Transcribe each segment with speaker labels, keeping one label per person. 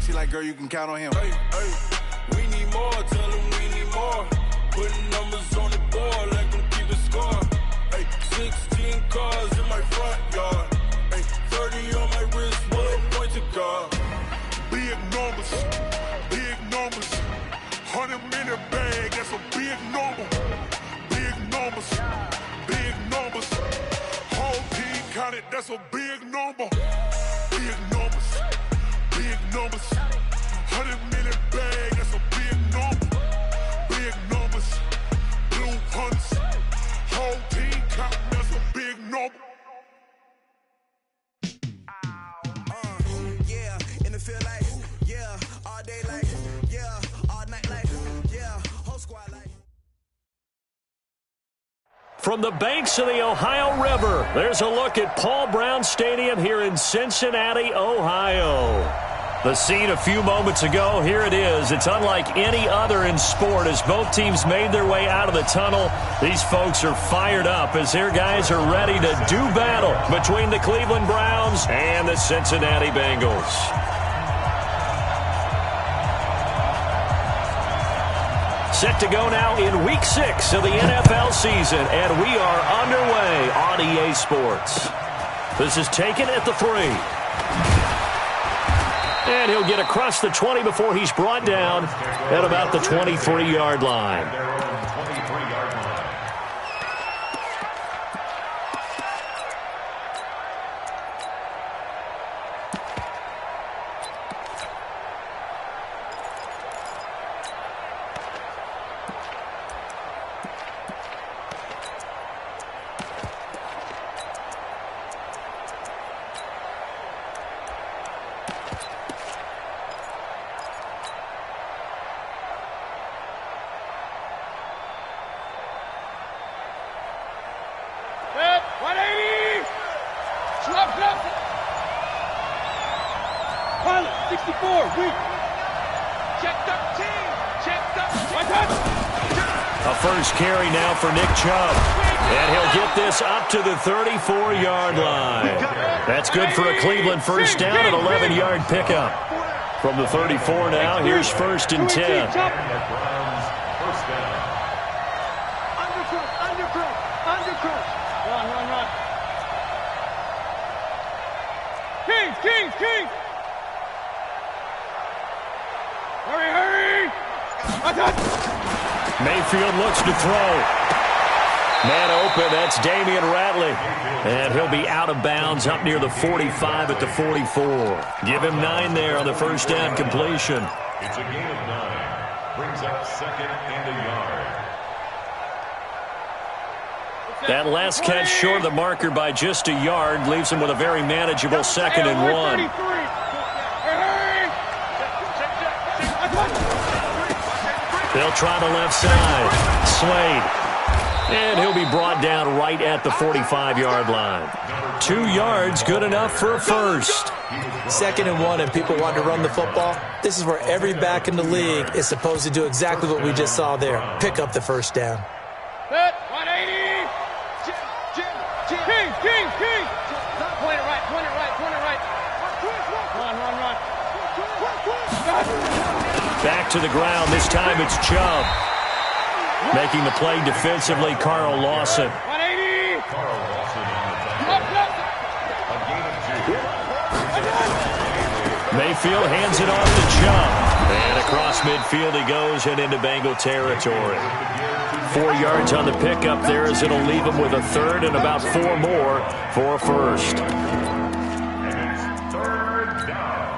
Speaker 1: She like, girl, you can count on him.
Speaker 2: Hey, hey, we need more, tell them we need more. Putting numbers on the board, let them keep it score. Hey, 16 cars in my front yard. Hey, 30 on my wrist, one point to guard.
Speaker 3: Big numbers, 100-minute bag, that's a big number. Big numbers, whole team counted, that's a big number. Big numbers, 100-minute bag, that's a big number. Big numbers, blue hunts, whole team counting, that's a big number.
Speaker 4: Yeah, in the field like, yeah, all day like, yeah, all night like, yeah, whole squad like.
Speaker 5: From the banks of the Ohio River, there's a look at Paul Brown Stadium here in Cincinnati, Ohio. The scene a few moments ago, here it is. It's unlike any other in sport as both teams made their way out of the tunnel. These folks are fired up as their guys are ready to do battle between the Cleveland Browns and the Cincinnati Bengals. Set to go now in Week 6 of the NFL season, and we are underway on EA Sports. This is taken at the 3. And he'll get across the 20 before he's brought down at about the 23-yard line. A first carry now for Nick Chubb. And he'll get this up to the 34-yard line. That's good for a Cleveland first down, an 11-yard pickup. From the 34 now, here's 1st and 10.
Speaker 6: King! Hurry!
Speaker 5: Mayfield looks to throw. Man open, that's Damian Ratley. And he'll be out of bounds up near the 45 at the 44. Give him 9 there on the first down completion.
Speaker 7: It's a gain of 9. Brings up 2nd and a yard.
Speaker 5: That last catch short of the marker by just a yard leaves him with a very manageable 2nd and 1. They'll try the left side. Slade. And he'll be brought down right at the 45-yard line. 2 yards, good enough for a first.
Speaker 8: 2nd and 1, and people want to run the football. This is where every back in the league is supposed to do exactly what we just saw there. Pick up the first down.
Speaker 6: 180. King. Point it right. Run.
Speaker 5: Back to the ground. This time it's Chubb. Making the play defensively, Carl Lawson.
Speaker 6: 180.
Speaker 7: Carl Lawson on the tackle. A gain of 2.
Speaker 5: Mayfield hands it off to Chubb. And across midfield he goes and into Bengal territory. 4 yards on the pickup there as it'll leave him with a 3rd and about 4 more for a first.
Speaker 7: And it's 3rd down.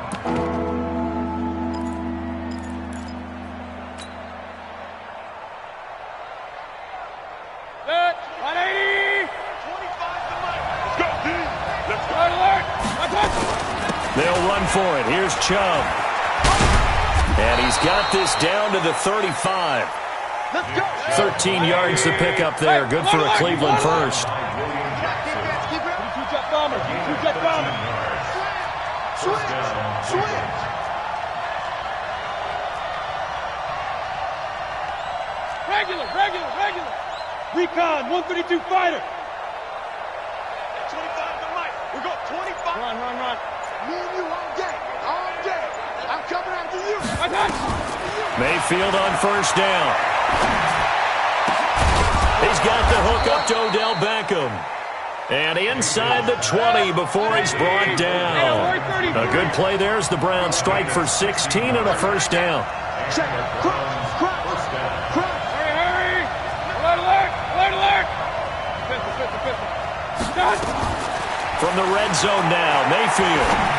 Speaker 6: Good. 180. 25 to Mike. Let's go, D. Let's go. Alert.
Speaker 5: They'll run for it. Here's Chubb. And he's got this down to the 35. 13 yards to pick up there. Good for a Cleveland first.
Speaker 6: Switch. Regular. Recon, 132 fighter. 25 to Mike. We go 25. Run.
Speaker 9: Me and you all day. I'm coming
Speaker 5: Mayfield on first down. He's got the hook up to Odell Beckham. And inside the 20 before he's brought down. A good play there as the Browns strike for 16 and a first down. From the red zone now, Mayfield.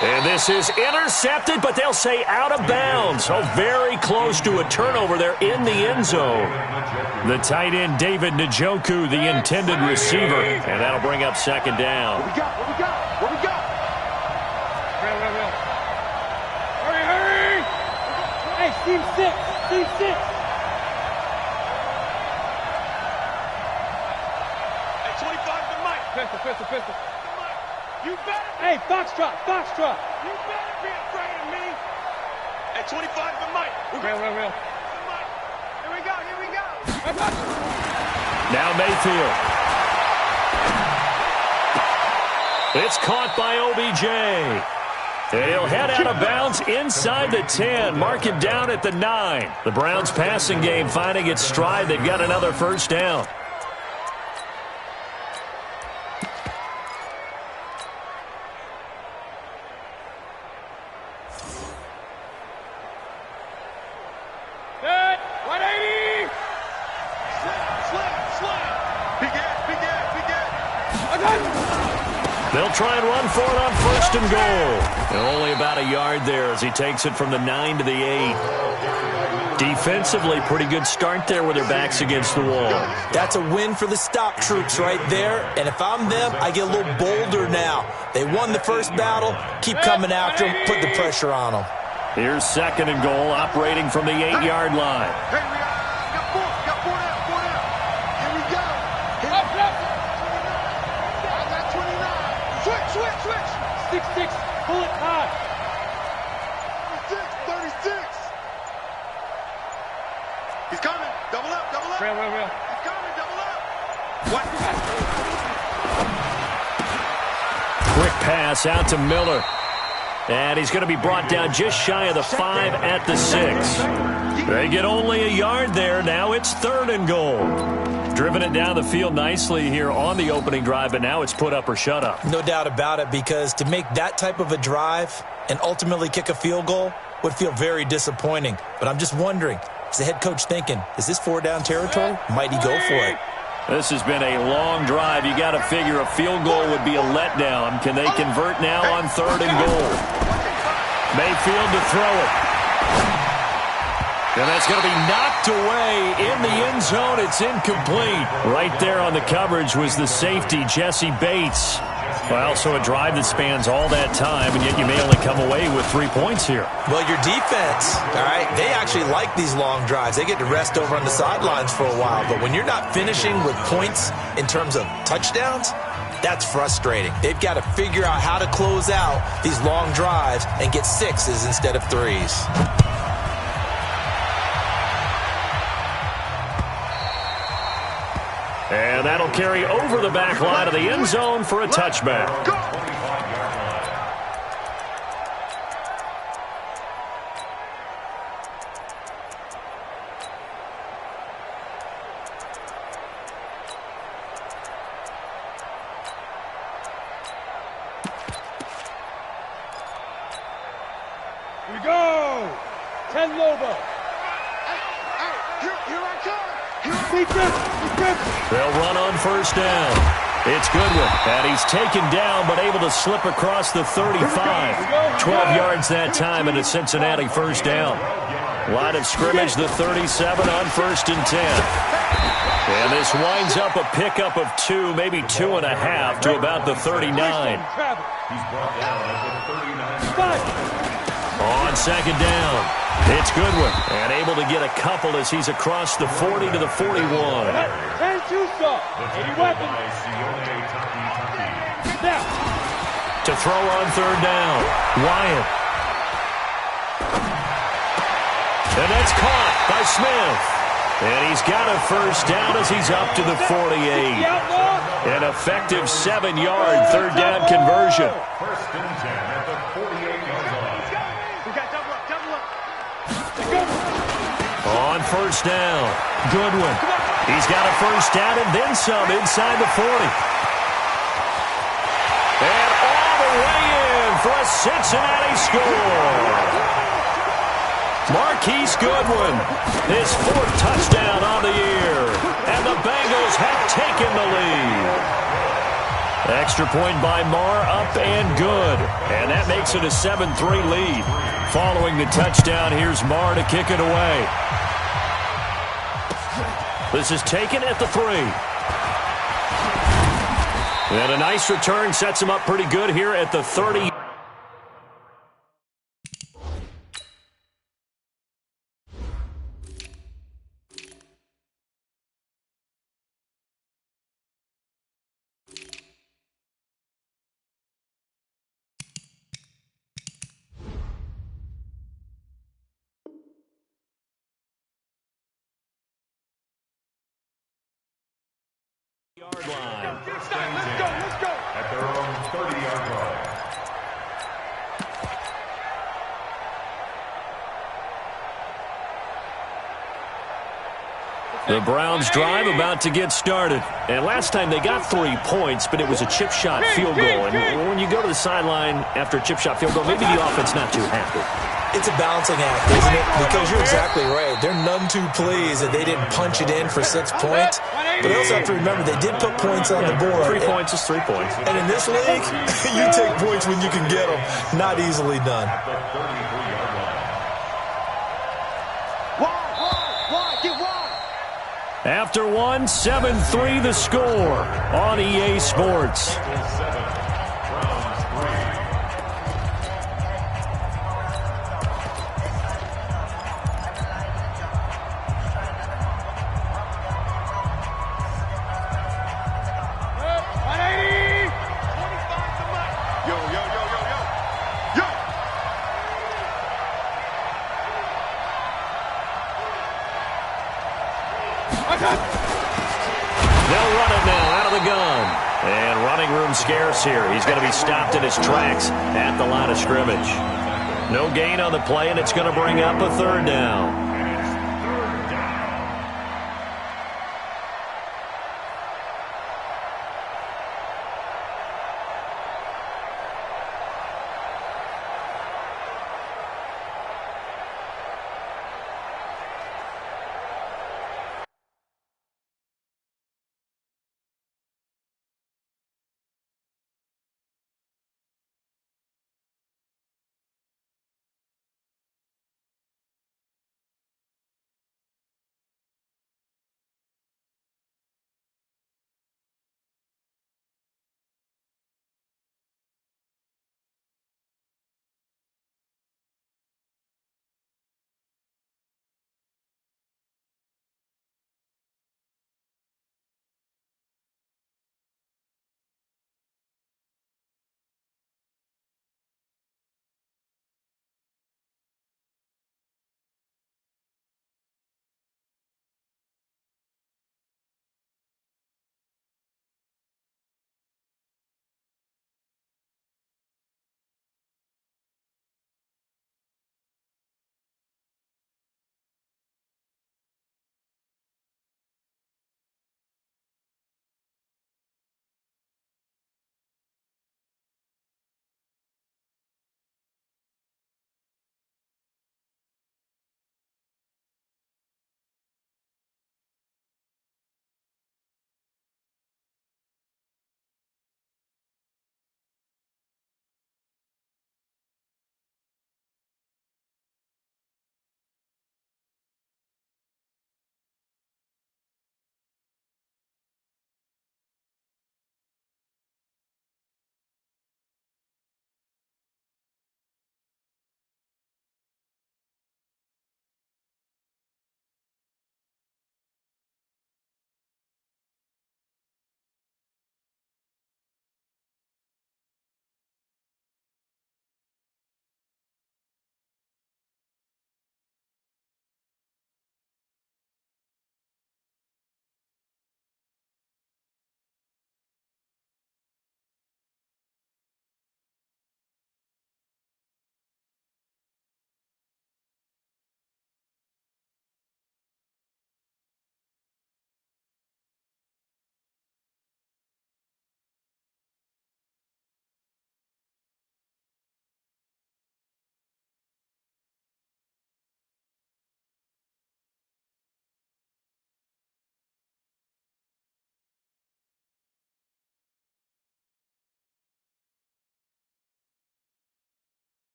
Speaker 5: And this is intercepted, but they'll say out of bounds. So very close to a turnover there in the end zone. The tight end, David Njoku, the intended receiver. And that'll bring up second down.
Speaker 6: What we got? What we got? Real. Hurry! Hey, Steve 6. Hey, 25 to Mike. Pistol. You better. Hey, Foxtrot. You better be afraid of me. Hey, 25 to Mike. Real. Here we go.
Speaker 5: Now Mayfield. It's caught by OBJ. And he'll head out of bounds inside the 10. Mark him down at the 9. The Browns passing game finding its stride. They've got another first down. They'll try and run for it on first and goal. And only about a yard there as he takes it from the 9 to the 8. Defensively, pretty good start there with their backs against the wall.
Speaker 8: That's a win for the stop troops right there. And if I'm them, I get a little bolder now. They won the first battle. Keep coming after them. Put the pressure on them.
Speaker 5: Here's second and goal, operating from the 8-yard line.
Speaker 6: Hey, we got four down. Here we go. I got 29. Switch. 6-6. Pull it high. 36. He's coming. Double up. Real. He's coming. Double up. What?
Speaker 5: Quick pass out to Miller. And he's going to be brought down just shy of the 5 at the 6. They get only a yard there. Now it's third and goal. Driven it down the field nicely here on the opening drive, but now it's put up or shut up.
Speaker 8: No doubt about it, because to make that type of a drive and ultimately kick a field goal would feel very disappointing. But I'm just wondering, is the head coach thinking, is this 4-down territory? Might he go for it?
Speaker 5: This has been a long drive. You got to figure a field goal would be a letdown. Can they convert now on third and goal? Mayfield to throw it. And that's going to be knocked away in the end zone. It's incomplete. Right there on the coverage was the safety, Jesse Bates. Well, so a drive that spans all that time, and yet you may only come away with 3 points here.
Speaker 8: Well, your defense, all right, they actually like these long drives. They get to rest over on the sidelines for a while. But when you're not finishing with points in terms of touchdowns, that's frustrating. They've got to figure out how to close out these long drives and get 6s instead of 3s.
Speaker 5: And that'll carry over the back line of the end zone for a touchback.
Speaker 6: Here we go. 10 Lobo. Here I come.
Speaker 5: They'll run on first down. It's Goodwin, and he's taken down but able to slip across the 35. 12 yards that time and a Cincinnati first down. Line of scrimmage, the 37 on first and 10. And this winds up a pickup of 2, maybe 2.5 to about the 39.
Speaker 7: He's brought down at the 39.
Speaker 5: On second down, it's Goodwin, and able to get a couple as he's across the 40 to the 41.
Speaker 6: And Tusa. Any weapon.
Speaker 5: To throw on third down, Wyatt. And that's caught by Smith. And he's got a first down as he's up to the 48. An effective 7-yard third down conversion.
Speaker 7: First and 10 at the 48-yard line.
Speaker 5: On first down, Goodwin. He's got a first down and then some inside the 40. And all the way in for a Cincinnati score. Marquise Goodwin, his 4th touchdown on the year. And the Bengals have taken the lead. Extra point by Marr, up and good. And that makes it a 7-3 lead. Following the touchdown, here's Marr to kick it away. This is taken at the 3. And a nice return sets him up pretty good here at the 30. Yard line.
Speaker 6: Let's go.
Speaker 7: At their own 30-yard line.
Speaker 5: The Browns drive about to get started. And last time they got 3 points, but it was a chip shot field goal. And when you go to the sideline after a chip shot field goal, maybe the offense not too happy.
Speaker 8: It's a balancing act, isn't it? Because you're exactly right. They're none too pleased that they didn't punch it in for 6 points. But they also have to remember they did put points on the board.
Speaker 5: 3 points is 3 points.
Speaker 8: And in this league, you take points when you can get them. Not easily done.
Speaker 7: At the 33-yard line.
Speaker 5: After 1, 7-3 the score on EA Sports.
Speaker 7: 7, Browns 3.
Speaker 5: They'll run it now out of the gun. And running room scarce here. He's going to be stopped in his tracks at the line of scrimmage. No gain on the play, and it's going to bring up a 3rd down.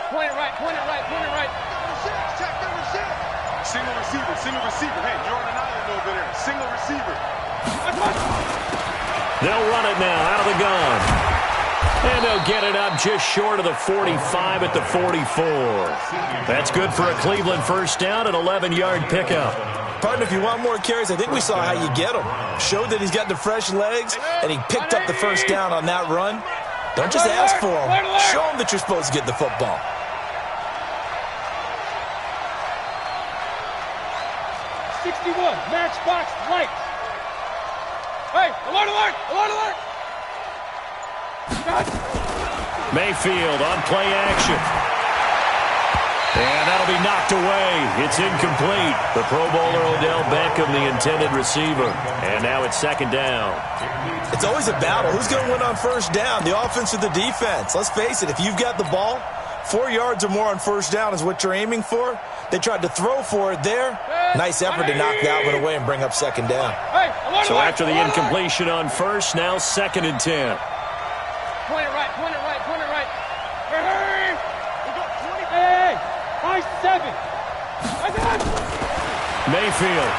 Speaker 6: Point it right, point it right, point it right.
Speaker 3: Check number 6. Single receiver, single receiver. Hey, you're on an island over there. Single receiver.
Speaker 5: They'll run it now out of the gun. And they'll get it up just short of the 45 at the 44. That's good for a Cleveland first down, an 11-yard pickup.
Speaker 8: Partner, if you want more carries, I think we saw how you get them. Showed that he's got the fresh legs, and he picked up the first down on that run. Don't just ask for them. Show them that you're supposed to get the football.
Speaker 6: Matchbox lights. Hey, alert, alert, alert, alert.
Speaker 5: Mayfield on play action. And that'll be knocked away. It's incomplete. The Pro Bowler Odell Beckham, the intended receiver. And now it's second down.
Speaker 8: It's always a battle. Who's going to win on first down, the offense or the defense? Let's face it, if you've got the ball, 4 yards or more on first down is what you're aiming for. They tried to throw for it there. Nice effort to knock that one away and bring up second down.
Speaker 5: So after the incompletion on first, now second and 10.
Speaker 6: Point it right, point it right, point it right. Hurry! We got 20. Hey, high 7.
Speaker 5: Mayfield.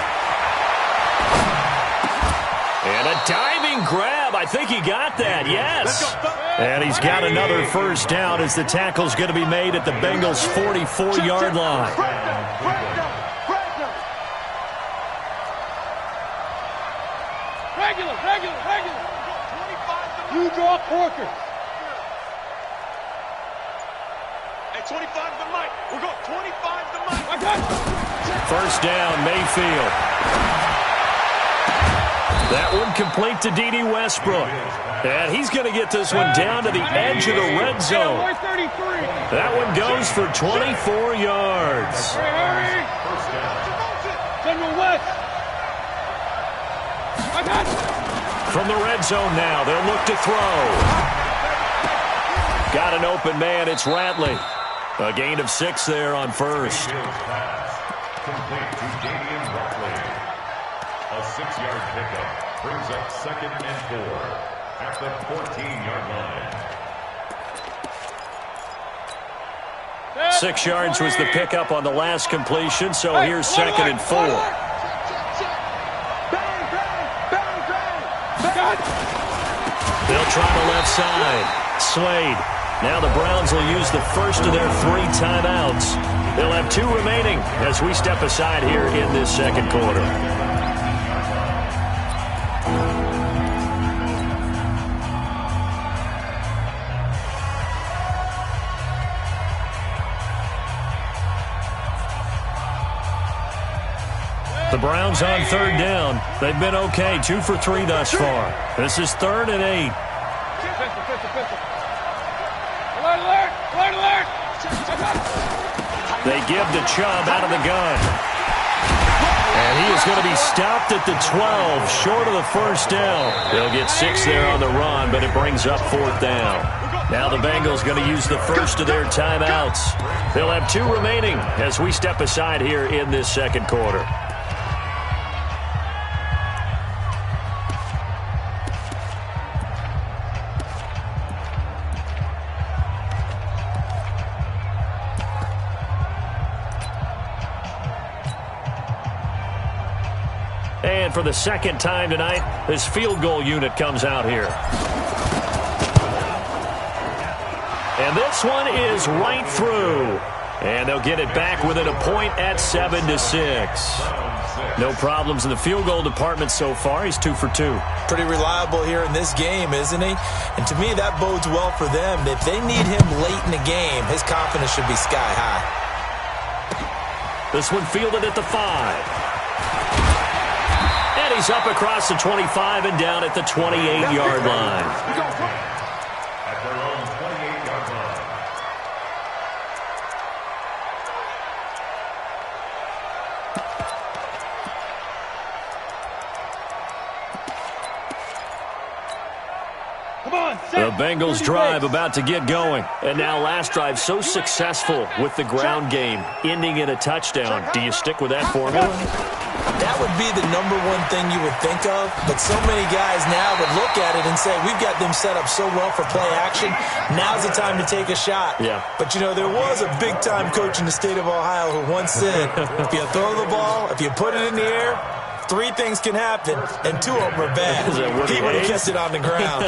Speaker 5: And a diving grab. I think he got that, yes. And he's got another first down as the tackle's going to be made at the Bengals' 44-yard line.
Speaker 6: Regular. You draw Corker. At 25 to Mike. We're going 25 to Mike.
Speaker 5: First down, Mayfield. That one complete to D.D. Westbrook. And he's going to get this one down to the edge of the red zone. That one goes for 24 yards.
Speaker 6: Hurry! General West.
Speaker 5: From the red zone now, they'll look to throw. Got an open man, it's Ratley. A gain of 6 there on first.
Speaker 7: Complete to Damian Ratley. A 6-yard pickup brings up second and 4 at the 14-yard line.
Speaker 5: 6 yards was the pickup on the last completion, so here's second and 4. They'll try the left side. Slade. Now the Browns will use the first of their 3 timeouts. They'll have 2 remaining as we step aside here in this second quarter. The Browns on third down. They've been okay, 2 for 3 thus far. This is 3rd and 8.
Speaker 6: Alert!
Speaker 5: They give to Chubb out of the gun. And he is going to be stopped at the 12, short of the first down. They'll get 6 there on the run, but it brings up 4th down. Now the Bengals going to use the first of their timeouts. They'll have 2 remaining as we step aside here in this second quarter. And for the second time tonight, this field goal unit comes out here. And this one is right through. And they'll get it back within a point at 7-6. No problems in the field goal department so far. He's 2 for 2.
Speaker 8: Pretty reliable here in this game, isn't he? And to me, that bodes well for them. If they need him late in the game, his confidence should be sky high.
Speaker 5: This one fielded at the 5. And he's up across the 25 and down at the 28-yard line.
Speaker 7: At their own 28-yard line.
Speaker 5: The Bengals drive about to get going. And now last drive so successful with the ground game, ending in a touchdown. Do you stick with that formula?
Speaker 8: That would be the number one thing you would think of, but so many guys now would look at it and say, we've got them set up so well for play action, now's the time to take a shot.
Speaker 5: Yeah.
Speaker 8: But, you know, there was a big-time coach in the state of Ohio who once said, if you throw the ball, if you put it in the air, 3 things can happen, and 2 of them are bad. He would have kept it on the ground.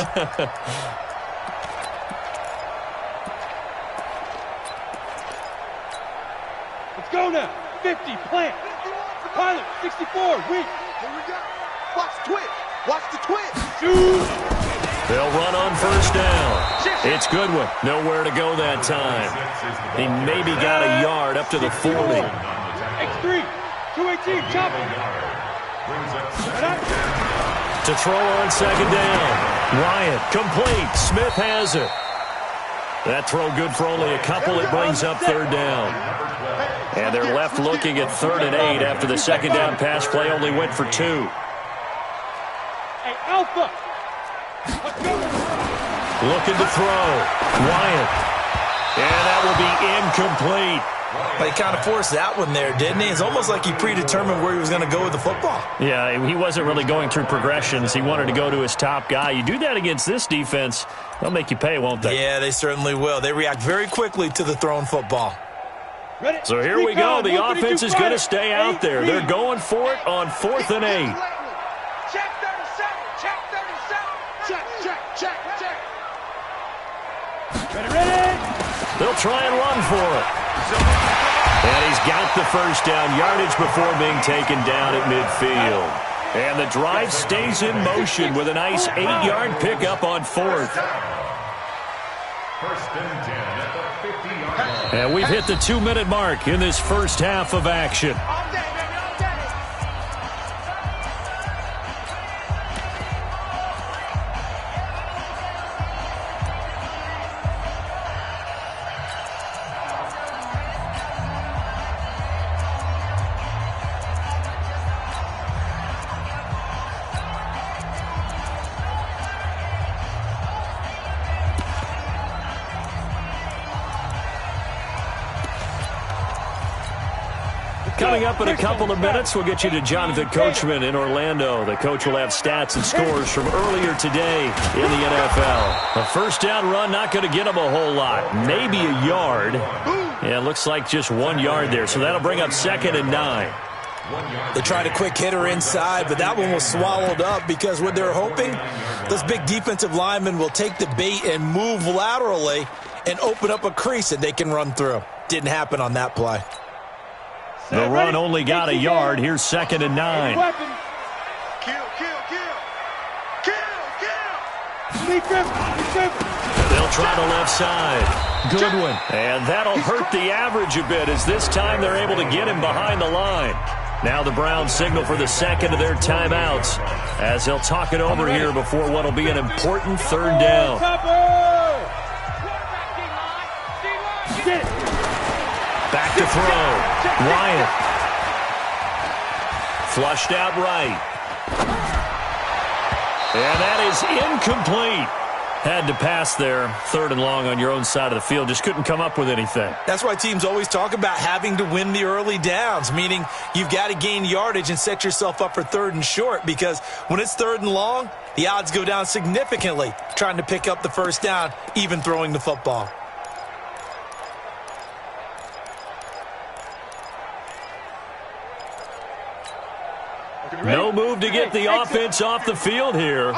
Speaker 6: Let's go now. 50, plant. Pilot, 64, weak.
Speaker 4: Here we go. Watch the twitch. Watch the twitch.
Speaker 6: Shoot.
Speaker 5: They'll run on first down. It's Goodwin. Nowhere to go that time. He maybe got a yard up to the 40.
Speaker 6: X3, 218, chop it.
Speaker 5: To throw on second down. Wyatt, complete. Smith has it. That throw good for only a couple. It brings up third down. And they're left looking at 3rd and 8 after the second down pass play only went for 2.
Speaker 6: Hey, Alpha. Let's go.
Speaker 5: Looking to throw. Wyatt. And that will be incomplete.
Speaker 8: But he kind of forced that one there, didn't he? It's almost like he predetermined where he was going to go with the football.
Speaker 5: Yeah, he wasn't really going through progressions. He wanted to go to his top guy. You do that against this defense, they'll make you pay, won't they?
Speaker 8: Yeah, they certainly will. They react very quickly to the thrown football.
Speaker 6: Ready?
Speaker 5: So here we go. The offense is going to stay out there. They're going for it on 4th and 8.
Speaker 4: Check 37. Check 37. Check.
Speaker 6: Ready.
Speaker 5: They'll try and run for it. And he's got the first down yardage before being taken down at midfield. And the drive stays in motion with a nice 8-yard pickup on 4th.
Speaker 7: First and 10 at the 50-yard line.
Speaker 5: And we've hit the 2-minute mark in this first half of action.
Speaker 4: All day, baby, all day.
Speaker 5: Coming up in a couple of minutes, we'll get you to Jonathan Coachman in Orlando. The coach will have stats and scores from earlier today in the NFL. A first down run, not going to get him a whole lot. Maybe a yard. Yeah, it looks like just 1 yard there. So that'll bring up 2nd and 9.
Speaker 8: They tried a quick hitter inside, but that one was swallowed up because what they're hoping, those big defensive linemen will take the bait and move laterally and open up a crease that they can run through. Didn't happen on that play.
Speaker 5: The run only got a yard. Here's 2nd and 9.
Speaker 4: Kill.
Speaker 5: They'll try the left side. Goodwin. And that'll hurt the average a bit as this time they're able to get him behind the line. Now the Browns signal for the second of their timeouts as they'll talk it over here before what will be an important 3rd down. Back to throw. Wyatt. Flushed out right. And that is incomplete. Had to pass there, 3rd and long on your own side of the field. Just couldn't come up with anything.
Speaker 8: That's why teams always talk about having to win the early downs, meaning you've got to gain yardage and set yourself up for 3rd and short, because when it's 3rd and long, the odds go down significantly trying to pick up the first down, even throwing the football.
Speaker 5: No move to get the offense off the field here.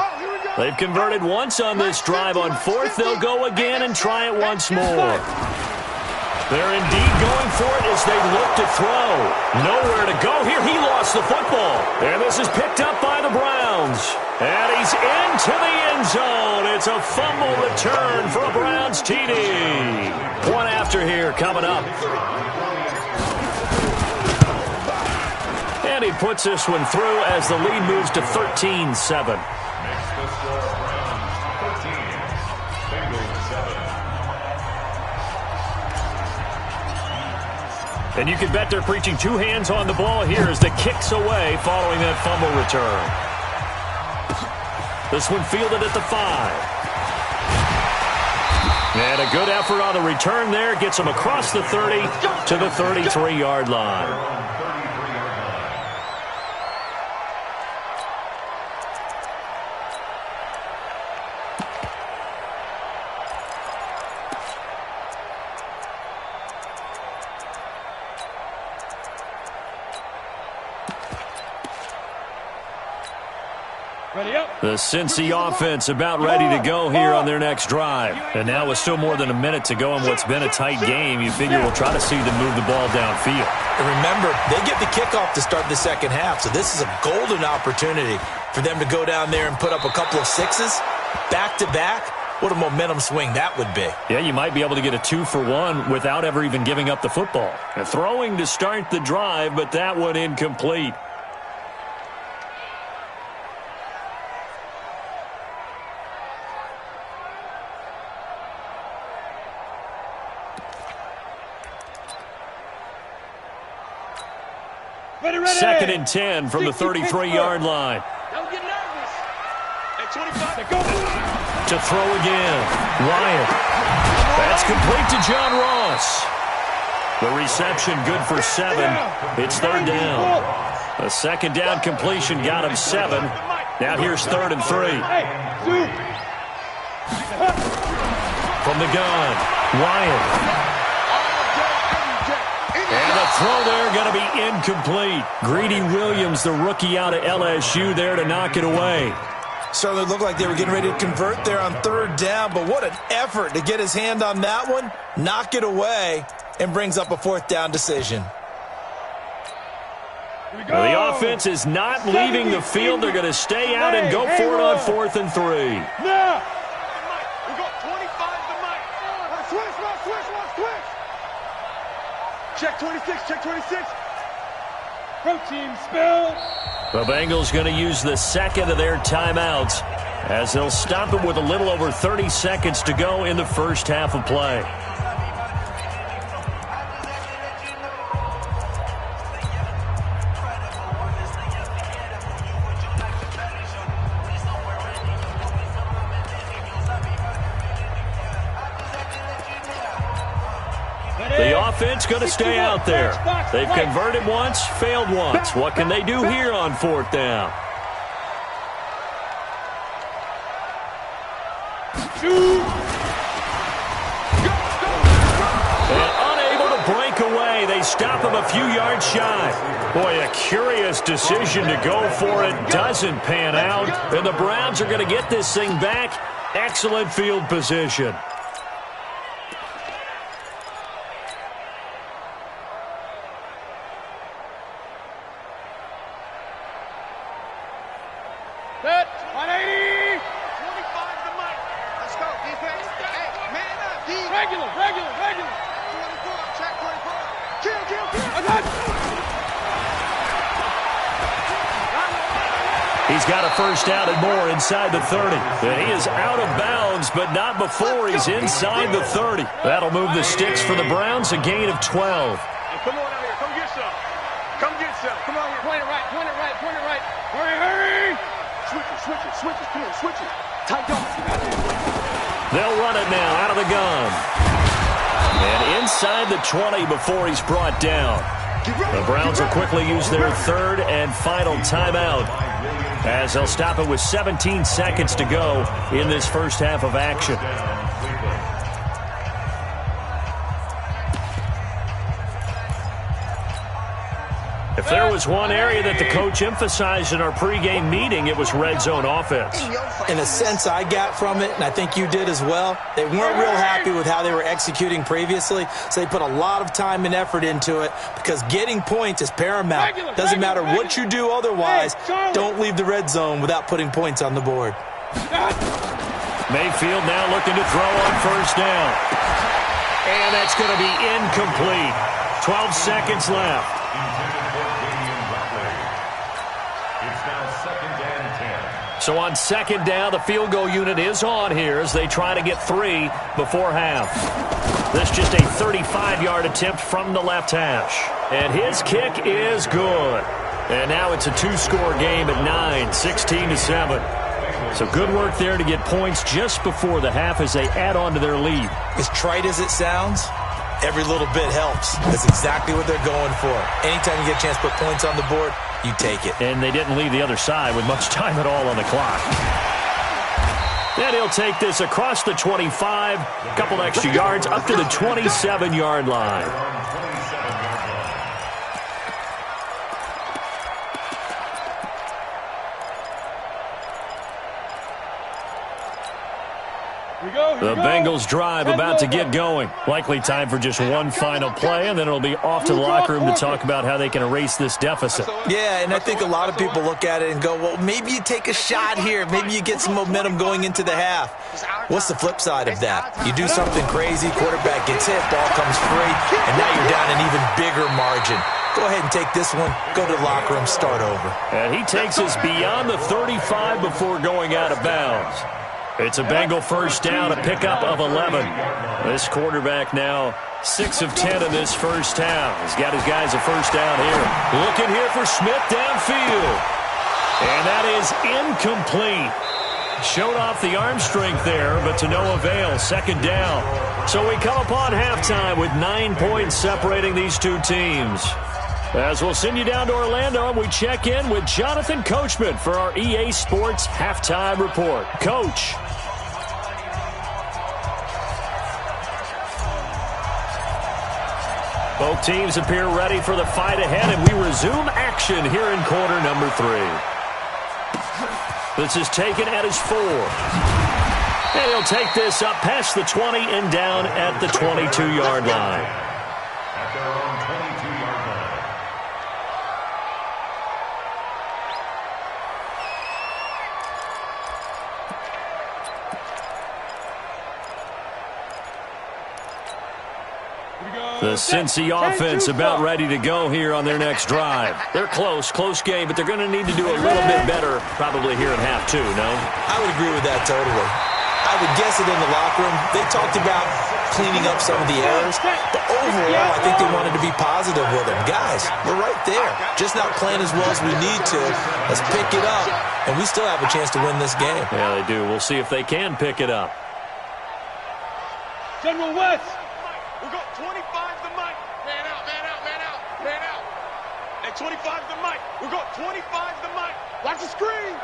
Speaker 5: They've converted once on this drive. On 4th, they'll go again and try it once more. They're indeed going for it as they look to throw. Nowhere to go here. He lost the football. And this is picked up by the Browns. And he's into the end zone. It's a fumble return for a Browns TD. One after here coming up. And he puts this one through as the lead moves to 13-7.
Speaker 7: Makes the score Browns 13, Bengals 7.
Speaker 5: And you can bet they're preaching 2 hands on the ball here as the kick's away following that fumble return. This one fielded at the 5. And a good effort on the return there. Gets him across the 30 to the 33-yard line. The Cincy offense about ready to go here on their next drive. And now with still more than a minute to go in what's been a tight game, you figure we'll try to see them move the ball downfield.
Speaker 8: And remember, they get the kickoff to start the second half, so this is a golden opportunity for them to go down there and put up a couple of sixes back-to-back. What a momentum swing that would be.
Speaker 5: Yeah, you might be able to get a 2-for-1 without ever even giving up the football. And throwing to start the drive, but that one incomplete. Second and 10 from the 33-yard line.
Speaker 6: Don't get nervous. At 25. Go.
Speaker 5: To throw again. Wyatt. That's complete to John Ross. The reception good for 7. It's third down. A second down completion got him 7. Now here's 3rd and 3. From the gun. Wyatt. And the throw there going to be incomplete. Greedy Williams, the rookie out of LSU, there to knock it away.
Speaker 8: Certainly looked like they were getting ready to convert there on 3rd down, but what an effort to get his hand on that one, knock it away, and brings up a 4th down decision.
Speaker 5: The offense is not leaving the field. They're going to stay out and go for it on 4th and 3.
Speaker 6: No. We got 25 to Mike. Switch. Check 26, check 26. Protein spill.
Speaker 5: The Bengals going to use the second of their timeouts as they'll stop it with a little over 30 seconds to go in the first half of play. The offense going to stay out there. They've converted once, failed once. What can they do here on 4th down? And unable to break away. They stop him a few yards shy. Boy, a curious decision to go for it. Doesn't pan out. And the Browns are going to get this thing back. Excellent field position.
Speaker 6: Set. 180. 25 to Mike. Let's go, defense. Hey, man up, D. Regular. 24, check 24. Kill.
Speaker 5: He's got a first down and more inside the 30. And he is out of bounds, but not before he's inside the 30. That'll move the sticks for the Browns, a gain of 12.
Speaker 6: Hey, come on out here. Come get some. Come on here. Point it right. Hurry. Switch it. Come on, switch it. Tight dog.
Speaker 5: They'll run it now out of the gun. And inside the 20 before he's brought down. The Browns will quickly use their 3rd and final timeout as they'll stop it with 17 seconds to go in this first half of action. If there was one area that the coach emphasized in our pregame meeting, it was red zone offense.
Speaker 8: In a sense, I got from it, and I think you did as well, they weren't real happy with how they were executing previously, so they put a lot of time and effort into it because getting points is paramount. Doesn't matter what you do otherwise, don't leave the red zone without putting points on the board.
Speaker 5: Mayfield now looking to throw on 1st down. And that's going to be incomplete. 12 seconds left. So on 2nd down, the field goal unit is on here as they try to get 3 before half. This just a 35-yard attempt from the left hash. And his kick is good. And now it's a 2-score game at 9, 16-7. So good work there to get points just before the half as they add on to their lead.
Speaker 8: As trite as it sounds, every little bit helps. That's exactly what they're going for. Anytime you get a chance to put points on the board, you take it.
Speaker 5: And they didn't leave the other side with much time at all on the clock. Then he'll take this across the 25, a couple extra yards, up to the 27-yard line. The Bengals drive about to get going. Likely time for just one final play, and then it'll be off to the locker room to talk about how they can erase this deficit.
Speaker 8: Yeah, and I think a lot of people look at it and go, well, maybe you take a shot here. Maybe you get some momentum going into the half. What's the flip side of that? You do something crazy, quarterback gets hit, ball comes free, and now you're down an even bigger margin. Go ahead and take this one, go to the locker room, start over.
Speaker 5: And he takes us beyond the 35 before going out of bounds. It's a Bengal first down, a pickup of 11. This quarterback now 6 of 10 in this first half. He's got his guys a first down here. Looking here for Smith downfield. And that is incomplete. Showed off the arm strength there, but to no avail. Second down. So we come upon halftime with 9 points separating these two teams. As we'll send you down to Orlando, and we check in with Jonathan Coachman for our EA Sports Halftime Report. Coach. Both teams appear ready for the fight ahead, and we resume action here in quarter number 3. This is taken at his 4. And he'll take this up past the 20 and down at the 22-yard line.
Speaker 7: At their own 22-yard line.
Speaker 5: The Cincy offense about ready to go here on their next drive. They're close game, but they're going to need to do a little bit better probably here in half 2, no?
Speaker 8: I would agree with that totally. I would guess it in the locker room. They talked about cleaning up some of the errors, but overall, I think they wanted to be positive with them. Guys, we're right there. Just not playing as well as we need to. Let's pick it up, and we still have a chance to win this game.
Speaker 5: Yeah, they do. We'll see if they can pick it up.
Speaker 6: General West. We got 25 the mic. Man out, man out, man out, man out. At 25 the mic. We got 25 the mic. Watch the screen.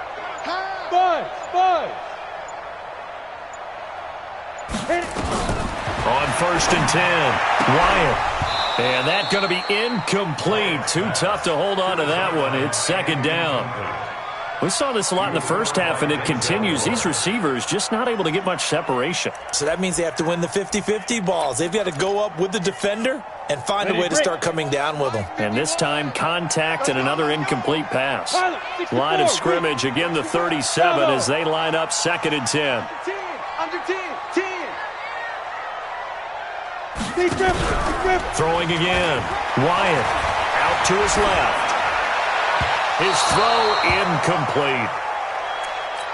Speaker 6: Five.
Speaker 5: On 1st and 10, Wyatt. And that's going to be incomplete. Too tough to hold on to that one. It's second down. We saw this a lot in the first half, and it continues. These receivers just not able to get much separation.
Speaker 8: So that means they have to win the 50-50 balls. They've got to go up with the defender and find a way to start coming down with them.
Speaker 5: And this time, contact and another incomplete pass. Line of scrimmage, again the 37 as they line up 2nd and 10.
Speaker 6: Under 10.
Speaker 5: Throwing again. Wyatt out to his left. His throw incomplete.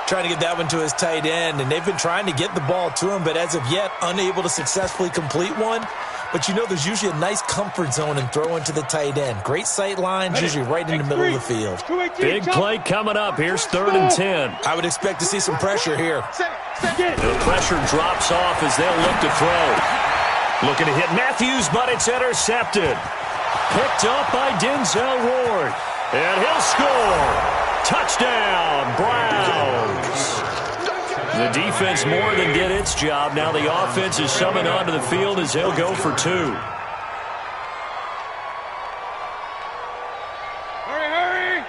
Speaker 8: Trying to get that one to his tight end, and they've been trying to get the ball to him, but as of yet, unable to successfully complete one. But you know there's usually a nice comfort zone in throwing to the tight end. Great sight lines, usually right in the middle of the field.
Speaker 5: Big play coming up. Here's 3rd and 10.
Speaker 8: I would expect to see some pressure here.
Speaker 5: The pressure drops off as they'll look to throw. Looking to hit Matthews, but it's intercepted. Picked up by Denzel Ward. And he'll score. Touchdown, Browns. The defense more than did its job. Now the offense is summoned onto the field as they'll go for 2.
Speaker 6: Hurry.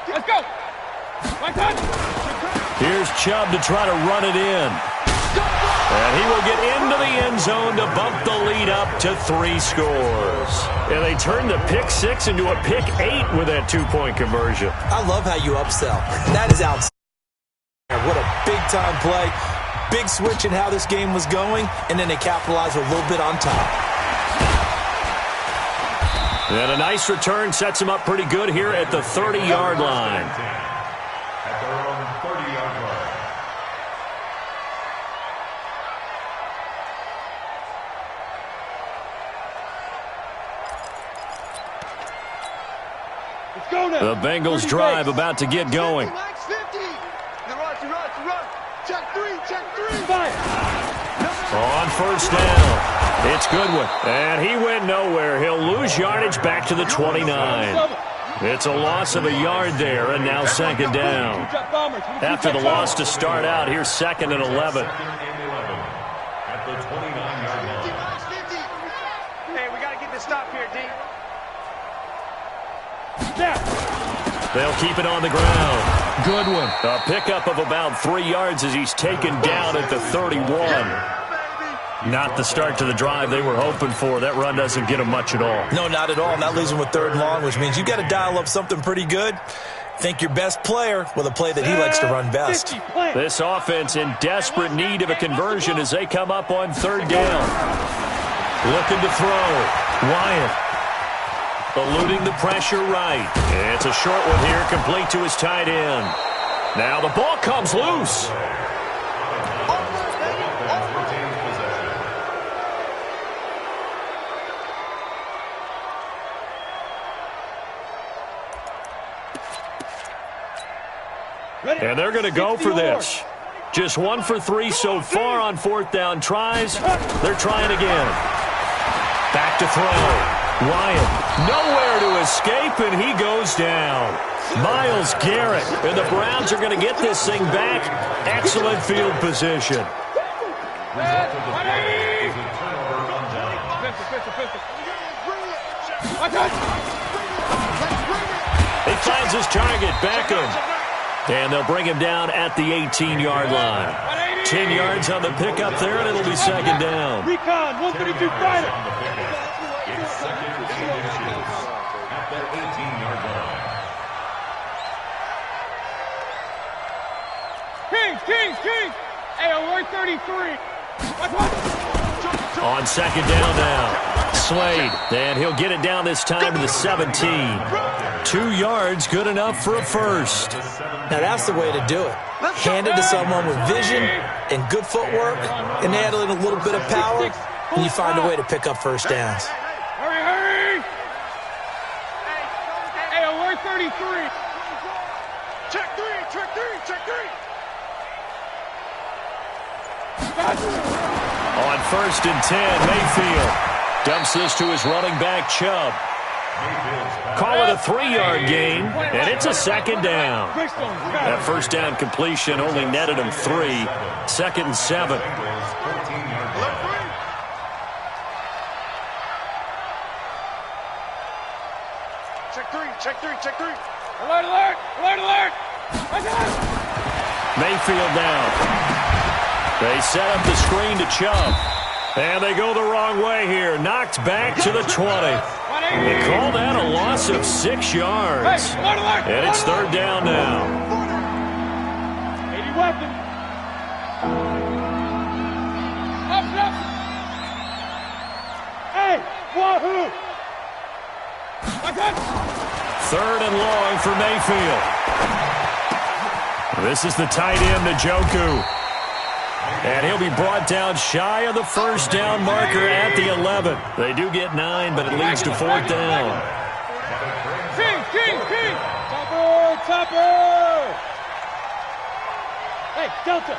Speaker 6: Let's go.
Speaker 5: Here's Chubb to try to run it in. And he will get into the end zone to bump the lead up to 3 scores. And they turn the pick 6 into a pick 8 with that 2-point conversion.
Speaker 8: I love how you upsell. That is outstanding. What a big-time play. Big switch in how this game was going, and then they capitalized a little bit on top.
Speaker 5: And a nice return sets them up pretty good here at the 30-yard line.
Speaker 7: At their own 30-yard line.
Speaker 5: The Bengals drive about to get going. On 1st down, it's Goodwin. And he went nowhere. He'll lose yardage back to the 29. It's a loss of a yard there, and now 2nd down. After the loss to start out, here's 2nd and 11.
Speaker 7: At the 29-yard line.
Speaker 6: Hey, we got to get this stop here, D.
Speaker 5: They'll keep it on the ground. Good one. A pickup of about 3 yards as he's taken down at the 31. Not the start to the drive they were hoping for. That run doesn't get them much at all.
Speaker 8: No, not at all. And that leaves them with 3rd and long, which means you've got to dial up something pretty good. Think your best player with a play that he likes to run best.
Speaker 5: This offense in desperate need of a conversion as they come up on 3rd down. Looking to throw. Wyatt. Eluding the pressure right. It's a short one here, complete to his tight end. Now the ball comes loose. And they're going to go for this. Just 1 for 3 so far on 4th down tries. They're trying again. Back to throw. Wyatt nowhere to escape, and he goes down. Myles Garrett, and the Browns are going to get this thing back. Excellent field position. He finds his target, Beckham. And they'll bring him down at the 18-yard line. 10 yards on the pickup there, and it'll be 2nd down.
Speaker 6: Recon, 132 fighter.
Speaker 7: It's 2nd and inches at the 18-yard line.
Speaker 6: Kings. Hey, alert 33.
Speaker 5: On 2nd down now. Slade, and he'll get it down this time to the 17. 2 yards, good enough for a first.
Speaker 8: Now that's the way to do it. Hand it to someone with vision and good footwork, and add in a little bit of power, and you find a way to pick up 1st downs.
Speaker 6: Hurry. Hey, alert 33. Check three.
Speaker 5: On 1st and 10, Mayfield dumps this to his running back, Chubb. Call it a 3-yard gain, and it's a 2nd down. That 1st down completion only netted him 3. 2nd and 7.
Speaker 6: Check three. Alert.
Speaker 5: Mayfield down. They set up the screen to Chubb. And they go the wrong way here. Knocked back to the 20. They call that a loss of 6 yards. And it's 3rd down now.
Speaker 6: 80 weapon. Up. Hey, wahoo.
Speaker 5: 3rd and long for Mayfield. This is the tight end, Njoku. And he'll be brought down shy of the 1st down marker at the 11. They do get 9, but it leads to 4th down.
Speaker 6: King. Topper. Hey, Delta.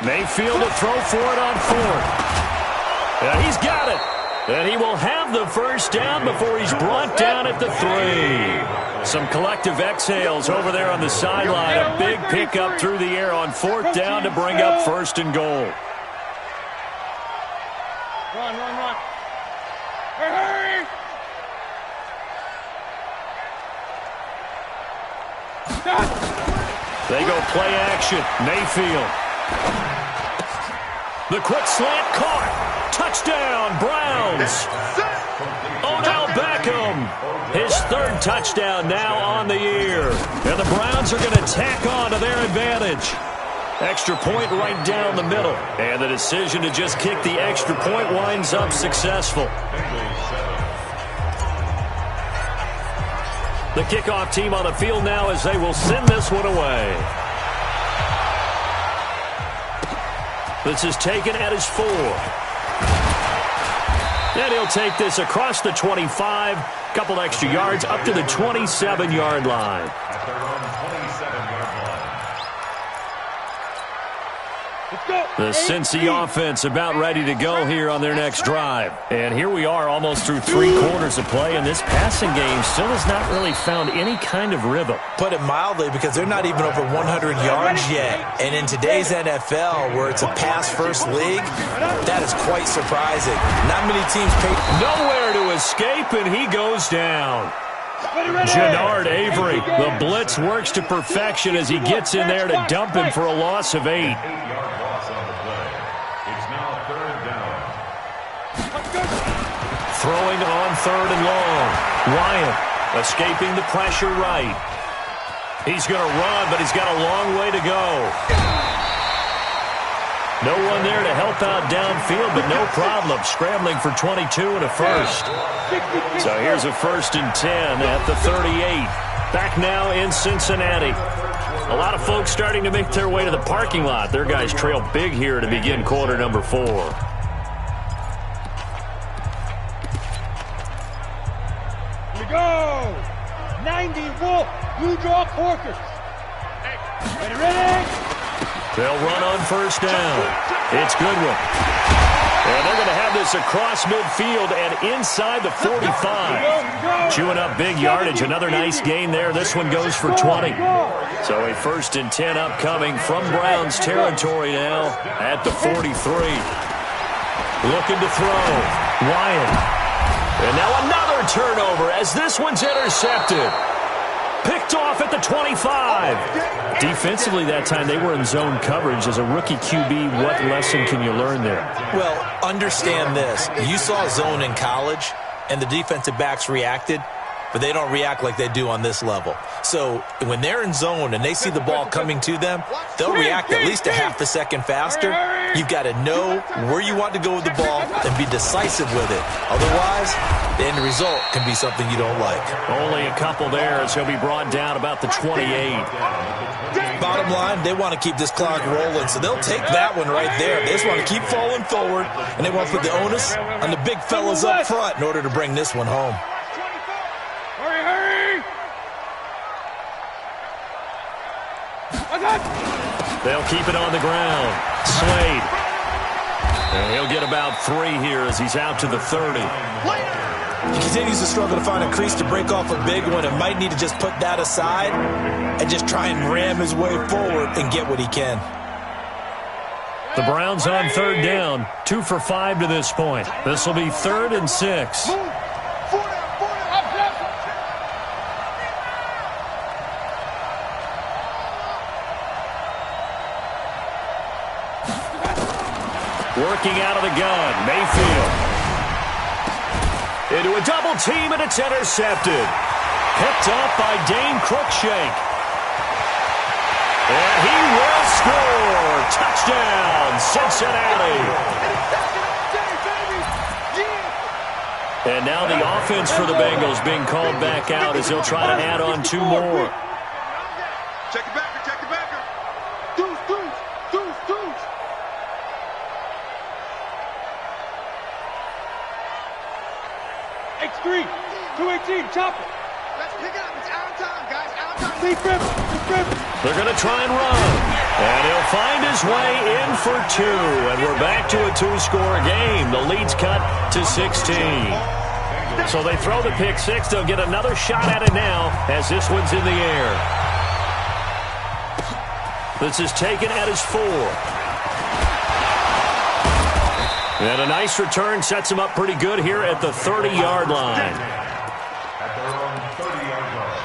Speaker 5: Mayfield to throw for it on 4th. And he's got it. And he will have the 1st down before he's brought down at the 3. Some collective exhales over there on the sideline. A big pickup through the air on 4th down to bring up 1st and goal.
Speaker 6: Run. Hurry.
Speaker 5: They go play action. Mayfield. The quick slant caught. Touchdown, Browns. Odell Beckham. His 3rd touchdown now on the year. And the Browns are going to tack on to their advantage. Extra point right down the middle. And the decision to just kick the extra point winds up successful. The kickoff team on the field now as they will send this one away. This is taken at his 4. And he'll take this across the 25, couple extra yards up to the 27-yard line.
Speaker 7: At their own 27-yard line.
Speaker 5: The Cincy offense about ready to go here on their next drive. And here we are almost through 3 quarters of play, and this passing game still has not really found any kind of rhythm.
Speaker 8: Put it mildly, because they're not even over 100 yards yet. And in today's NFL, where it's a pass-first league, that is quite surprising. Not many teams pay.
Speaker 5: Nowhere to escape, and he goes down. Jannard Avery, the blitz works to perfection as he gets in there to dump him for a loss of 8.
Speaker 7: 8-yard loss on the play. It's now 3rd down.
Speaker 5: Throwing on 3rd and long. Wyatt escaping the pressure right. He's going to run, but he's got a long way to go. No one there to help out downfield, but no problem. Scrambling for 22 and a first. So here's a 1st and 10 at the 38. Back now in Cincinnati. A lot of folks starting to make their way to the parking lot. Their guys trail big here to begin quarter number 4.
Speaker 6: Here we go. 90 Wolf. Blue draw Corkers. Ready?
Speaker 5: They'll run on 1st down. It's Goodwin. And they're going to have this across midfield and inside the 45. Chewing up big yardage. Another nice gain there. This one goes for 20. So a 1st and 10 upcoming from Browns territory now at the 43. Looking to throw. Wyatt. And now another turnover as this one's intercepted. Picked off at the 25. Defensively that time, they were in zone coverage. As a rookie QB, what lesson can you learn there?
Speaker 8: Well, understand this. You saw zone in college, and the defensive backs reacted, but they don't react like they do on this level. So when they're in zone and they see the ball coming to them, they'll react at least a half a second faster. You've got to know where you want to go with the ball and be decisive with it. Otherwise, the end result can be something you don't like.
Speaker 5: Only a couple there as he'll be brought down about the 28.
Speaker 8: Bottom line, they want to keep this clock rolling, so they'll take that one right there. They just want to keep falling forward, and they want to put the onus on the big fellas up front in order to bring this one home.
Speaker 6: Hurry!
Speaker 5: They'll keep it on the ground. Slade. And he'll get about 3 here as he's out to the 30.
Speaker 8: He continues to struggle to find a crease to break off a big one and might need to just put that aside and just try and ram his way forward and get what he can.
Speaker 5: The Browns on 3rd down. 2 for 5 to this point. This will be 3rd and 6. Working out of the gun, Mayfield. Into a double team, and it's intercepted. Picked up by Dane Cruikshank. And he will score. Touchdown, Cincinnati. And now the offense for the Bengals being called back out as he'll try to add on 2 more.
Speaker 6: Check it back. Deuce. X3, 218, chop it. Let's pick it up. It's out of time, guys. Out of time. Deep rip.
Speaker 5: They're going to try and run. And he'll find his way in for 2. And we're back to a 2-score game. The lead's cut to 16. So they throw the pick 6. They'll get another shot at it now as this one's in the air. This is taken at his 4. And a nice return sets him up pretty good here at the 30-yard line.
Speaker 7: At their own 30-yard line.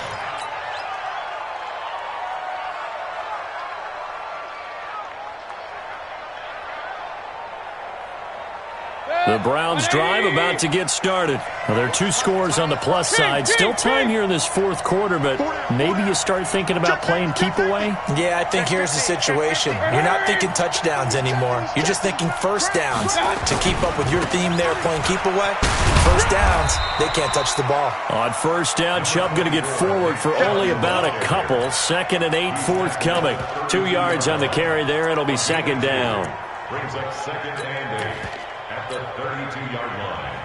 Speaker 5: The Browns drive about to get started. Well, there are 2 scores on the plus side. Still time here in this 4th quarter, but maybe you start thinking about playing keep away?
Speaker 8: Yeah, I think here's the situation. You're not thinking touchdowns anymore. You're just thinking 1st downs. To keep up with your theme there, playing keep away, 1st downs, they can't touch the ball.
Speaker 5: On 1st down, Chubb going to get forward for only about a couple. 2nd and 8 forthcoming. 2 yards on the carry there. It'll be 2nd down.
Speaker 7: Brings up 2nd and 8 at the 32-yard line.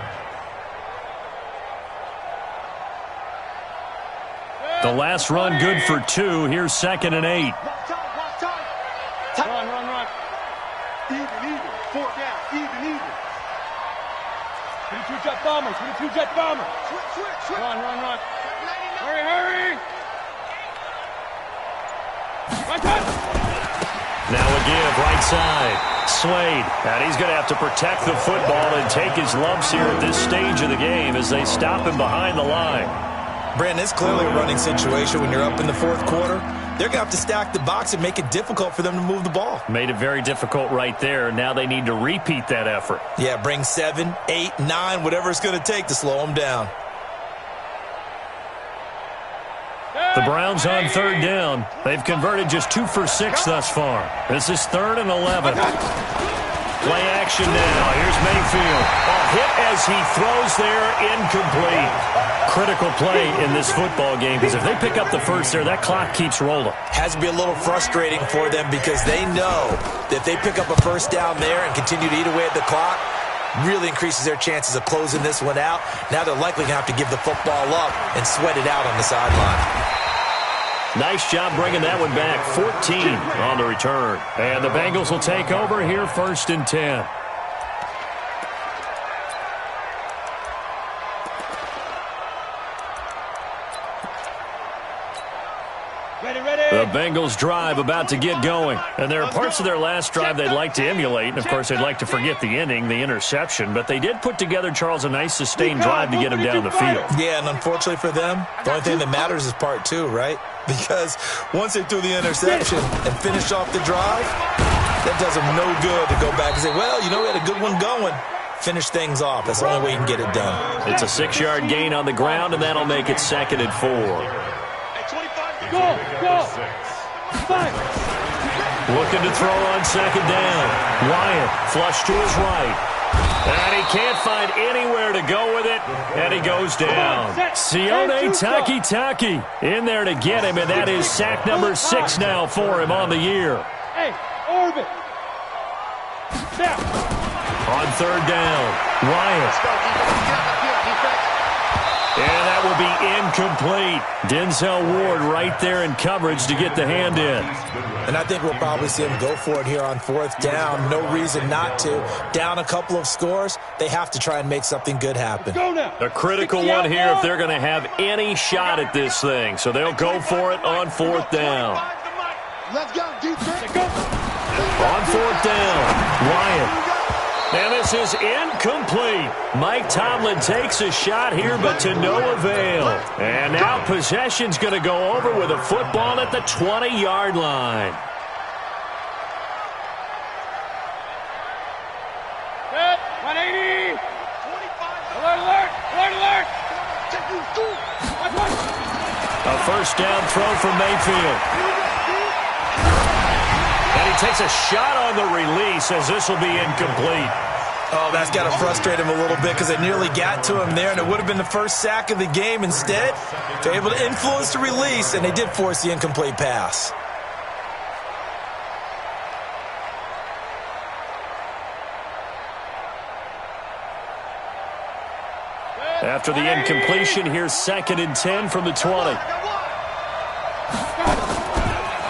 Speaker 5: The last run good for 2. Here's 2nd and 8.
Speaker 6: Run. Even. 4th down. Even. 22-jet bombers. Switch. Run. Hurry.
Speaker 5: Now a give, right side. Slade, and he's going to have to protect the football and take his lumps here at this stage of the game as they stop him behind the line.
Speaker 8: Brandon, it's clearly a running situation when you're up in the fourth quarter. They're going to have to stack the box and make it difficult for them to move the ball.
Speaker 5: Made it very difficult right there. Now they need to repeat that effort.
Speaker 8: Yeah, bring 7, 8, 9, whatever it's going to take to slow them down.
Speaker 5: The Browns on third down. They've converted just 2 for 6 thus far. This is 3rd and 11. Play action now. Here's Mayfield. A hit as he throws there, incomplete. Critical play in this football game because if they pick up the first there, that clock keeps rolling.
Speaker 8: Has to be a little frustrating for them because they know that if they pick up a first down there and continue to eat away at the clock, really increases their chances of closing this one out. Now they're likely going to have to give the football up and sweat it out on the sideline.
Speaker 5: Nice job bringing that one back. 14 on the return. And the Bengals will take over here 1st and 10. The Bengals drive about to get going. And there are parts of their last drive they'd like to emulate. And, of course, they'd like to forget the ending, the interception. But they did put together, Charles, a nice sustained drive to get him down the field.
Speaker 8: Yeah, and unfortunately for them, the only thing that matters is part 2, right? Because once they threw the interception and finished off the drive, that does them no good to go back and say, well, you know, we had a good one going. Finish things off. That's the only way you can get it done.
Speaker 5: It's a 6-yard gain on the ground, and that'll make it 2nd and 4.
Speaker 6: Go! 5.
Speaker 5: Looking to throw on 2nd down. Wyatt flush to his right. And he can't find anywhere to go with it, and he goes down. Sione Takitaki in there to get him, and that is sack number 6 now for him on the year.
Speaker 6: Hey, orbit. Down.
Speaker 5: On 3rd down, Wyatt. And that will be incomplete. Denzel Ward right there in coverage to get the hand in.
Speaker 8: And I think we'll probably see him go for it here on 4th down. No reason not to. Down a couple of scores, they have to try and make something good happen.
Speaker 6: Go now.
Speaker 5: A critical one here if they're going to have any shot at this thing. So they'll go for it on 4th down.
Speaker 6: Let's go, defense.
Speaker 5: On 4th down, Wyatt. And this is incomplete. Mike Tomlin takes a shot here, but to no avail. And now possession's going to go over with a football at the 20-yard line.
Speaker 6: Set, 180. 25. Alert, alert, alert, alert.
Speaker 5: A 1st down throw from Mayfield. And he takes a shot on the release as this will be incomplete.
Speaker 8: Oh, that's got to frustrate him a little bit because they nearly got to him there, and it would have been the first sack of the game. Instead, they're able to influence the release, and they did force the incomplete pass.
Speaker 5: After the incompletion, here's 2nd and 10 from the 20.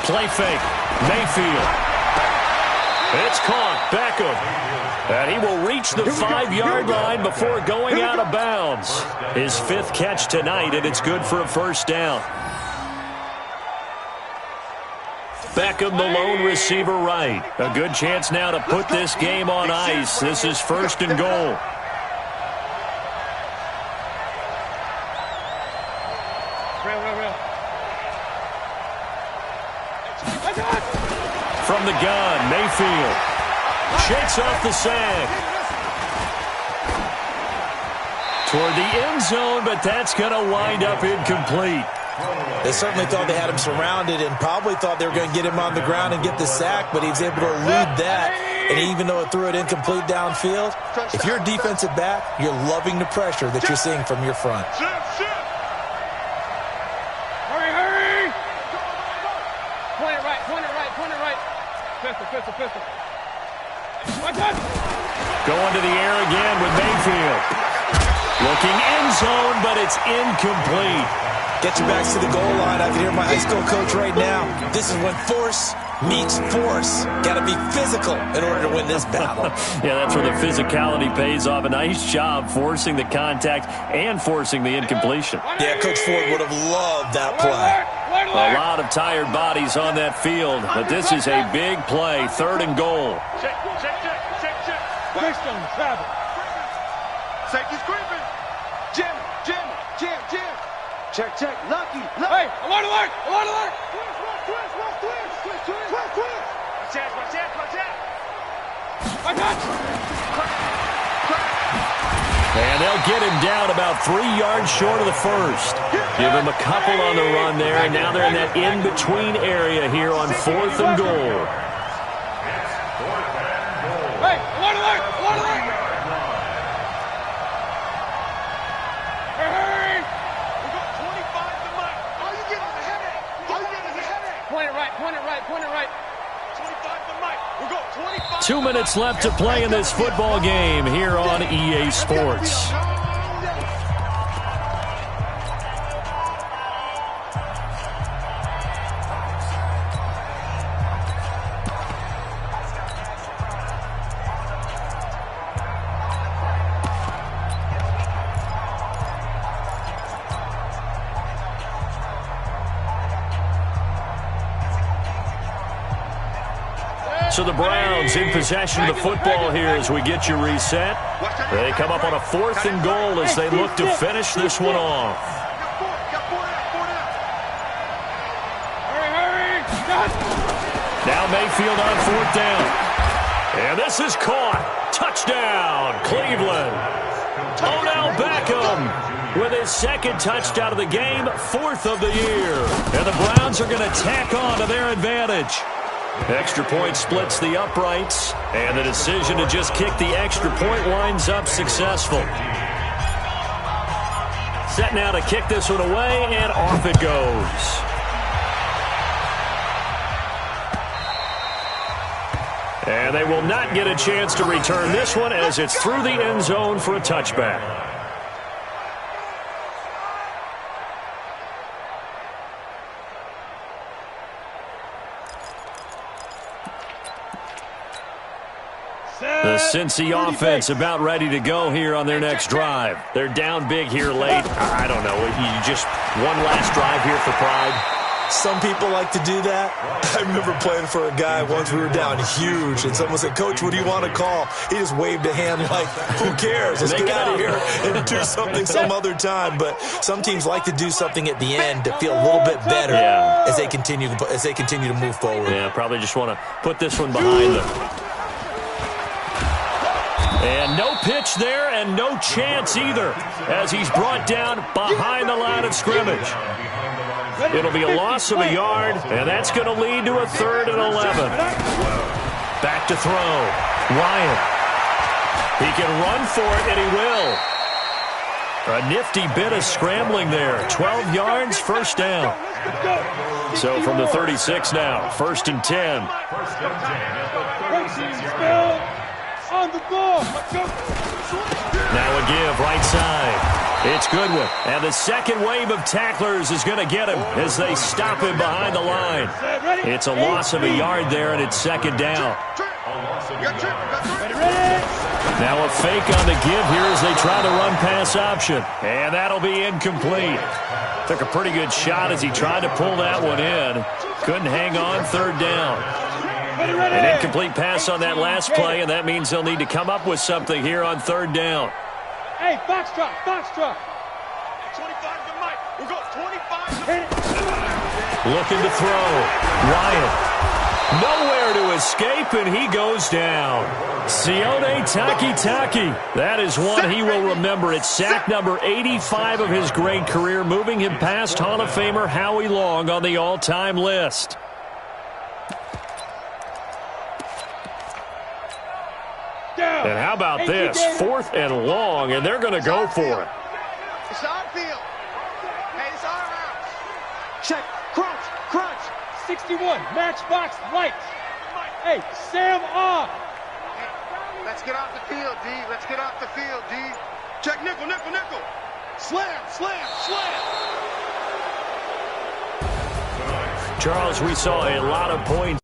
Speaker 5: Play fake. Mayfield. It's caught. Beckham. And he will reach the 5-yard line before going out of bounds. His 5th catch tonight, and it's good for a 1st down. Beckham, the lone receiver right. A good chance now to put this game on ice. This is 1st and goal. From the gun, Mayfield shakes off the sack. Toward the end zone, but that's going to wind up incomplete.
Speaker 8: They certainly thought they had him surrounded and probably thought they were going to get him on the ground and get the sack, but he was able to elude that. And even though it threw it incomplete downfield, if you're a defensive back, you're loving the pressure that you're seeing from your front.
Speaker 6: Hurry, hurry! Point it right, point it right, point it right. Pistol.
Speaker 5: Going to the air again with Mayfield. Looking end zone, but it's incomplete.
Speaker 8: Get your backs to the goal line. I can hear my high school coach right now. This is when force meets force. Got to be physical in order to win this battle.
Speaker 5: Yeah, that's where the physicality pays off. A nice job forcing the contact and forcing the incompletion.
Speaker 8: Yeah, Coach Ford would have loved that play.
Speaker 5: A lot of tired bodies on that field, but this is a big play. 3rd and goal.
Speaker 6: Check. Christian, Travis. Safety's creeping. Jim. Check. Hey, alert, alert, alert, alert. Twist. Watch out. My touch.
Speaker 5: And they'll get him down about 3 yards short of the first. Give him a couple on the run there, and now they're in that in-between area here on 4th and goal.
Speaker 6: Hey, alert, alert, alert, alert. Hey, we got 25 to Mike. All you get is a headache. Point it right. 25 to Mike. We got 25.
Speaker 5: 2 minutes left to play in this football game here on EA Sports. So the Browns in possession of the football here as we get you reset. They come up on a 4th and goal as they look to finish this one off.
Speaker 6: Hurry.
Speaker 5: Now Mayfield on 4th down. And this is caught. Touchdown, Cleveland. Odell Beckham with his 2nd touchdown of the game, 4th of the year. And the Browns are going to tack on to their advantage. Extra point splits the uprights, and the decision to just kick the extra point winds up successful. Set now to kick this one away, and off it goes. And they will not get a chance to return this one as it's through the end zone for a touchback. The Cincy offense about ready to go here on their next drive. They're down big here late. I don't know. You just one last drive here for pride.
Speaker 8: Some people like to do that. I remember playing for a guy once. We were down huge, and someone said, "Coach, what do you want to call?" He just waved a hand like, "Who cares? Let's get out of here and do something some other time." But some teams like to do something at the end to feel a little bit better as they continue to move forward.
Speaker 5: Yeah, probably just want to put this one behind them. And no pitch there and no chance either as he's brought down behind the line of scrimmage. It'll be a loss of a yard, and that's going to lead to a 3rd and 11. Back to throw. Ryan. He can run for it, and he will. A nifty bit of scrambling there. 12 yards, 1st down. So from the 36 now, 1st and 10.
Speaker 6: On the ball.
Speaker 5: Now a give, right side. It's Goodwin. And the 2nd wave of tacklers is going to get him as they stop him behind the line. It's a loss of a yard there, and it's 2nd down. Now a fake on the give here as they try the run-pass option. And that'll be incomplete. Took a pretty good shot as he tried to pull that one in. Couldn't hang on, 3rd down. An incomplete pass on that last play, and that means they'll need to come up with something here on 3rd down.
Speaker 6: Hey, box truck. 25 to Mike. We got 25 to
Speaker 5: Looking to throw. Ryan. Nowhere to escape, and he goes down. Sione Takitaki. That is one he will remember. It's sack number 85 of his great career, moving him past Hall of Famer Howie Long on the all-time list. And how about this? 4th and long, and they're going to go for it.
Speaker 6: It's our field. Hey, it's our house. Check. Crunch. 61. Matchbox lights. Hey, Sam off. Hey, let's get off the field, D. Let's get off the field, D. Check nickel. Slam.
Speaker 5: Charles, we saw a lot of points.